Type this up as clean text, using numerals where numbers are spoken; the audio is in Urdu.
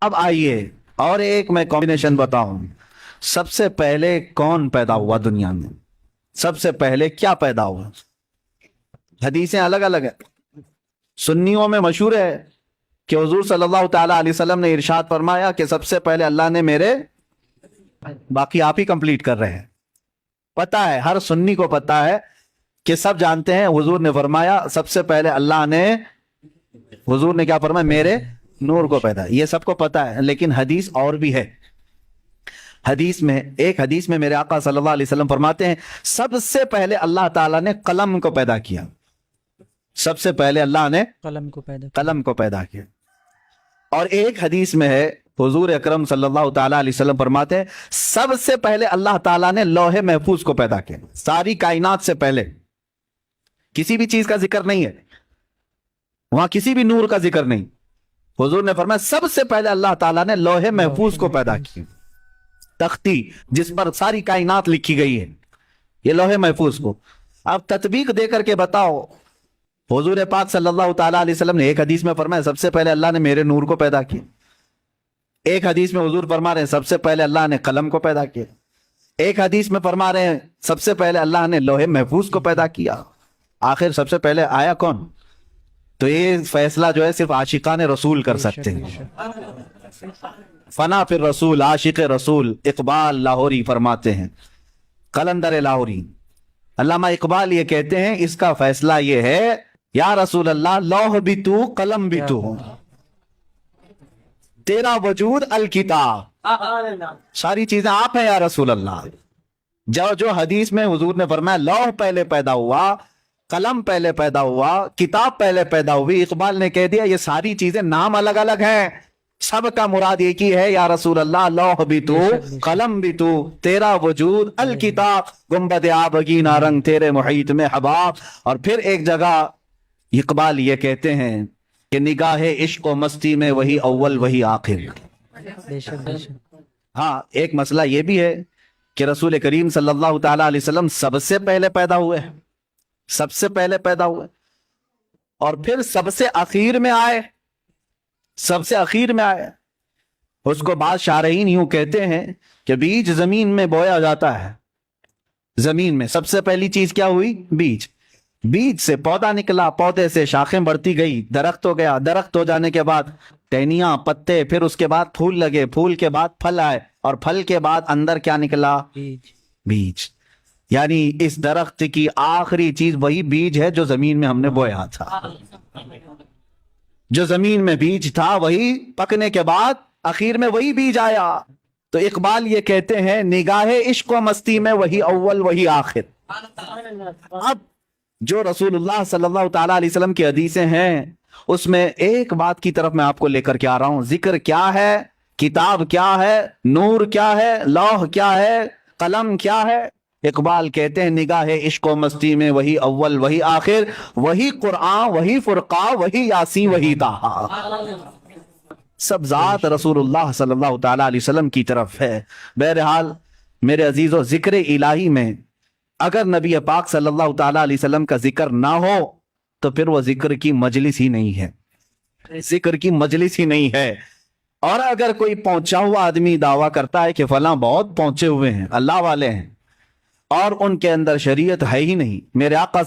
اب آئیے اور ایک میں کمبینیشن بتاؤں. سب سے پہلے کون پیدا ہوا دنیا میں؟ سب سے پہلے کیا پیدا ہوا؟ حدیثیں الگ الگ ہیں. سنیوں میں مشہور ہے کہ حضور صلی اللہ تعالی علیہ وسلم نے ارشاد فرمایا کہ سب سے پہلے اللہ نے میرے، باقی آپ ہی کمپلیٹ کر رہے ہیں. پتا ہے، ہر سنی کو پتا ہے کہ سب جانتے ہیں حضور نے فرمایا سب سے پہلے اللہ نے، حضور نے کیا فرمایا؟ میرے نور کو پیدا. یہ سب کو پتا ہے، لیکن حدیث اور بھی ہے. ایک حدیث میں میرے آقا صلی اللہ علیہ وسلم فرماتے ہیں سب سے پہلے اللہ تعالیٰ نے قلم کو پیدا کیا. سب سے پہلے اللہ نے قلم کو پیدا کیا. اور ایک حدیث میں ہے حضور اکرم صلی اللہ تعالیٰ علیہ وسلم فرماتے ہیں سب سے پہلے اللہ تعالیٰ نے لوح محفوظ کو پیدا کیا. ساری کائنات سے پہلے کسی بھی چیز کا ذکر نہیں ہے وہاں، کسی بھی نور کا ذکر نہیں. حضور نے فرمایا سب سے پہلے اللہ تعالیٰ نے لوح محفوظ کو پیدا کیا. تختی جس پر ساری کائنات لکھی گئی ہے، یہ لوح محفوظ کو. اب تطبیق دے کر کے بتاؤ. حضور پاک صلی اللہ تعالیٰ علیہ وسلم نے ایک حدیث میں فرمایا سب سے پہلے اللہ نے میرے نور کو پیدا کیا. ایک حدیث میں حضور فرما رہے ہیں سب سے پہلے اللہ نے قلم کو پیدا کیا. ایک حدیث میں فرما رہے ہیں سب سے پہلے اللہ نے لوح محفوظ کو پیدا کیا. آخر سب سے پہلے آیا کون؟ تو یہ فیصلہ جو ہے صرف عاشقان رسول کر سکتے ہیں. فنا پھر رسول، عاشق رسول اقبال لاہوری فرماتے ہیں، قلندر لاہوری علامہ اقبال یہ کہتے ہیں اس کا فیصلہ یہ ہے یا رسول اللہ لوح بھی تو قلم بھی تو، تیرا وجود الکتاب، ساری چیزیں آپ ہیں یا رسول اللہ. جو حدیث میں حضور نے فرمایا لوح پہلے پیدا ہوا، قلم پہلے پیدا ہوا، کتاب پہلے پیدا ہوئی، اقبال نے کہہ دیا یہ ساری چیزیں نام الگ الگ ہیں، سب کا مراد ایک ہی ہے یا رسول اللہ لوح بھی تو قلم بھی تو، تیرا وجود الکتاب، گنبد آبگینہ رنگ تیرے محیط میں حباب. اور پھر ایک جگہ اقبال یہ کہتے ہیں کہ نگاہ عشق و مستی میں وہی اول وہی آخر. ہاں ایک مسئلہ یہ بھی ہے کہ رسول کریم صلی اللہ تعالی علیہ وسلم سب سے پہلے پیدا ہوئے، سب سے پہلے پیدا ہوئے، اور پھر سب سے اخیر میں آئے، سب سے اخیر میں آئے. اس کو بعض شارحین یوں کہتے ہیں کہ بیج زمین میں بویا جاتا ہے. زمین میں سب سے پہلی چیز کیا ہوئی؟ بیج. بیج سے پودا نکلا، پودے سے شاخیں بڑھتی گئی، درخت ہو گیا، درخت ہو جانے کے بعد ٹہنیاں، پتے، پھر اس کے بعد پھول لگے، پھول کے بعد پھل آئے، اور پھل کے بعد اندر کیا نکلا؟ بیج. یعنی اس درخت کی آخری چیز وہی بیج ہے جو زمین میں ہم نے بویا تھا. جو زمین میں بیج تھا وہی پکنے کے بعد اخیر میں وہی بیج آیا. تو اقبال یہ کہتے ہیں نگاہ عشق و مستی میں وہی اول وہی آخر. اب جو رسول اللہ صلی اللہ تعالی علیہ وسلم کی حدیثیں ہیں اس میں ایک بات کی طرف میں آپ کو لے کر کے آ رہا ہوں. ذکر کیا ہے، کتاب کیا ہے، نور کیا ہے، لوح کیا ہے، قلم کیا ہے. اقبال کہتے ہیں نگاہ عشق و مستی میں وہی اول وہی آخر، وہی قرآن وہی فرقہ وہی یاسین وہی طٰہٰ. سب ذات رسول اللہ صلی اللہ تعالی علیہ وسلم کی طرف ہے. بہرحال میرے عزیزو، ذکر الہی میں اگر نبی پاک صلی اللہ تعالی علیہ وسلم کا ذکر نہ ہو تو پھر وہ ذکر کی مجلس ہی نہیں ہے، ذکر کی مجلس ہی نہیں ہے. اور اگر کوئی پہنچا ہوا آدمی دعویٰ کرتا ہے کہ فلاں بہت پہنچے ہوئے ہیں، اللہ والے ہیں، اور ان کے اندر شریعت ہے ہی نہیں، میرے آقا